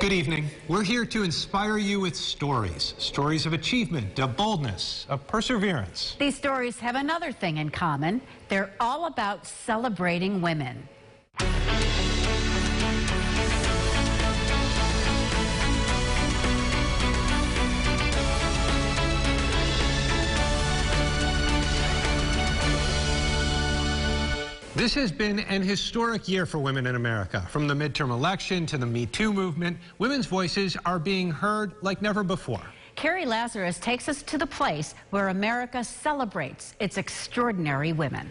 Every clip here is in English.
Good evening. We're here to inspire you with stories. Stories of achievement, of boldness, of perseverance. These stories have another thing in common. They're all about celebrating women. This has been an historic year for women in America. From the midterm election to the Me Too movement, women's voices are being heard like never before. Carrie Lazarus takes us to the place where America celebrates its extraordinary women.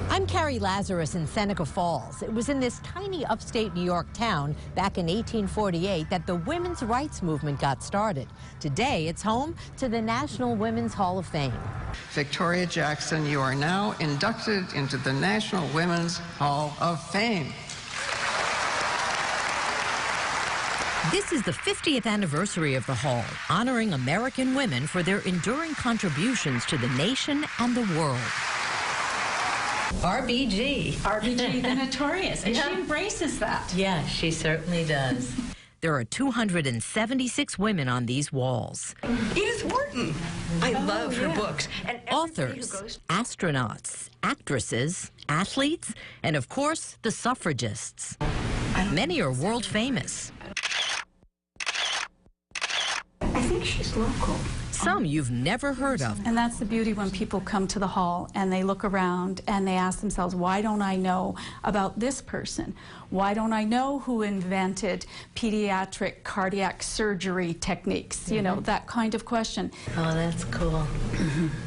I'm Carrie Lazarus in Seneca Falls. It was in this tiny upstate New York town back in 1848 that the women's rights movement got started. Today, it's home to the National Women's Hall of Fame. Victoria Jackson, you are now inducted into the National Women's Hall of Fame. This is the 50th anniversary of the hall, honoring American women for their enduring contributions to the nation and the world. RBG, the notorious, and she embraces that. Yeah, she certainly does. There are 276 women on these walls. Edith Wharton. I love her books. And authors, astronauts, actresses, athletes, and of course, the suffragists. Many are world famous. I think she's local. Some you've never heard of. And that's the beauty when people come to the hall and they look around and they ask themselves, why don't I know about this person? Why don't I know who invented pediatric cardiac surgery techniques? You know, that kind of question. Oh, that's cool.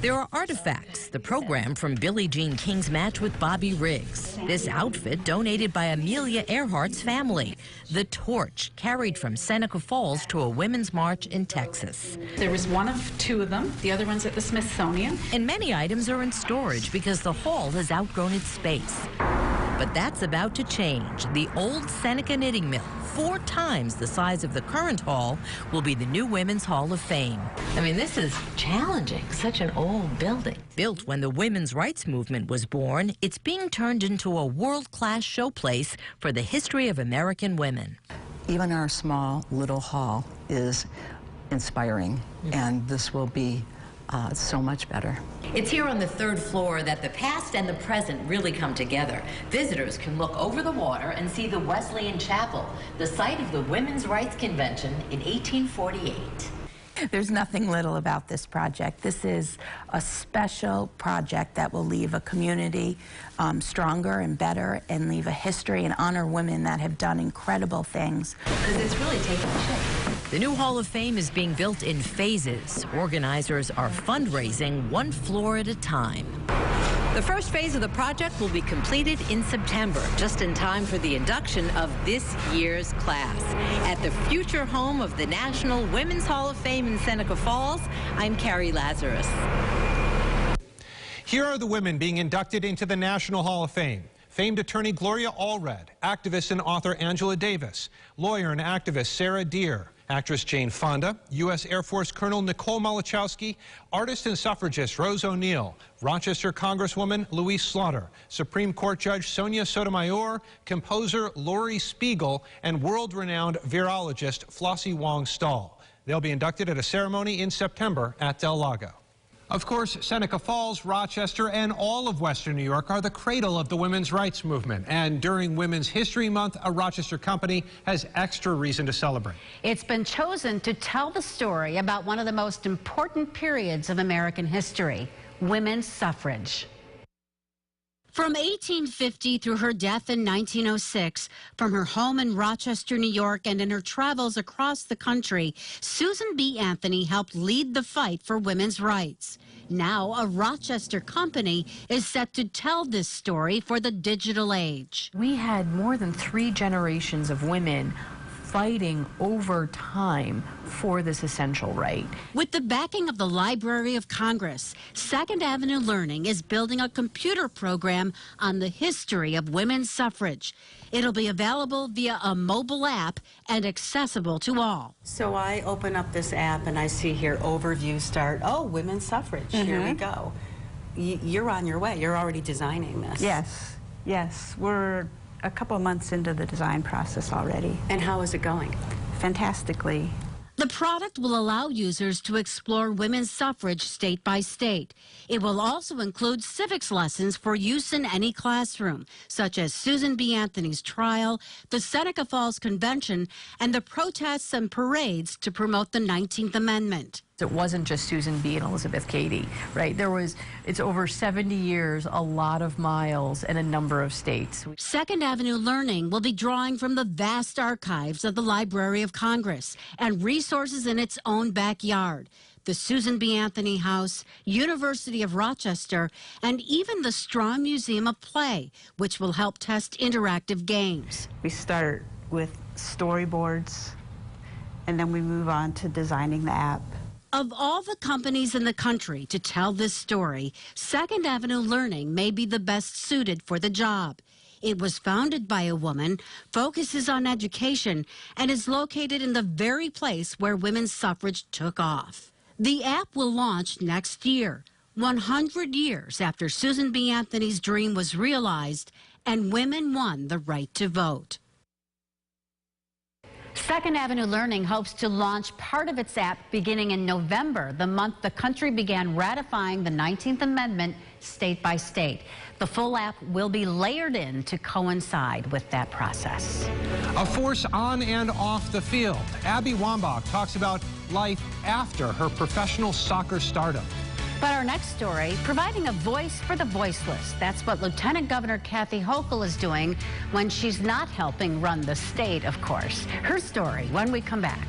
There are artifacts, the program from Billie Jean King's match with Bobby Riggs. This outfit donated by Amelia Earhart's family. The torch carried from Seneca Falls to a women's march in Texas. There was one of two of them. The other one's at the Smithsonian. And many items are in storage because the hall has outgrown its space. But that's about to change. The old Seneca knitting mill, 4 times the size of the current hall, will be the new Women's Hall of Fame. I mean, this is challenging. Such an old building. Built when the women's rights movement was born, it's being turned into a world-class showplace for the history of American women. Even our small little hall is inspiring, and this will be so much better. It's here on the 3rd floor that the past and the present really come together. Visitors can look over the water and see the Wesleyan Chapel, the site of the Women's Rights Convention in 1848. There's nothing little about this project. This is a special project that will leave a community stronger and better, and leave a history and honor women that have done incredible things. Because it's really taken shape. The new Hall of Fame is being built in phases. Organizers are fundraising 1 floor at a time. The first phase of the project will be completed in September, just in time for the induction of this year's class. At the future home of the National Women's Hall of Fame in Seneca Falls, I'm Carrie Lazarus. Here are the women being inducted into the National Hall of Fame. Famed attorney Gloria Allred, activist and author Angela Davis, lawyer and activist Sarah Deer, actress Jane Fonda, U.S. Air Force Colonel Nicole Malachowski, artist and suffragist Rose O'Neill, Rochester Congresswoman Louise Slaughter, Supreme Court Judge Sonia Sotomayor, composer Laurie Spiegel, and world-renowned virologist Flossie Wong Stahl. They'll be inducted at a ceremony in September at Del Lago. Of course, Seneca Falls, Rochester, and all of Western New York are the cradle of the women's rights movement. And during Women's History Month, a Rochester company has extra reason to celebrate. It's been chosen to tell the story about one of the most important periods of American history, women's suffrage. From 1850 through her death in 1906, from her home in Rochester, New York, and in her travels across the country, Susan B. Anthony helped lead the fight for women's rights. Now, a Rochester company is set to tell this story for the digital age. We had more than 3 generations of women fighting over time for this essential right. With the backing of the Library of Congress, Second Avenue Learning is building a computer program on the history of women's suffrage. It'll be available via a mobile app and accessible to all. So I open up this app and I see here overview start. Oh, women's suffrage. Here we go. You're on your way. You're already designing this. Yes, we're a couple of months into the design process already. And how is it going? fantastically. The product will allow users to explore women's suffrage state by state. It will also include civics lessons for use in any classroom, such as Susan B. Anthony's trial, the Seneca Falls Convention, and the protests and parades to promote the 19th Amendment. It wasn't just Susan B. and Elizabeth Cady, right? It's over 70 years, a lot of miles, and a number of states. Second Avenue Learning will be drawing from the vast archives of the Library of Congress and resources in its own backyard. The Susan B. Anthony House, University of Rochester, and even the Strawn Museum of Play, which will help test interactive games. We start with storyboards, and then we move on to designing the app. Of all the companies in the country to tell this story, Second Avenue Learning may be the best suited for the job. It was founded by a woman, focuses on education, and is located in the very place where women's suffrage took off. The app will launch next year, 100 years after Susan B. Anthony's dream was realized and women won the right to vote. Second Avenue Learning hopes to launch part of its app beginning in November, the month the country began ratifying the 19th Amendment state by state. The full app will be layered in to coincide with that process. A force on and off the field. Abby Wambach talks about life after her professional soccer stardom. But our next story, providing a voice for the voiceless. That's what Lieutenant Governor Kathy Hochul is doing when she's not helping run the state, of course. Her story when we come back.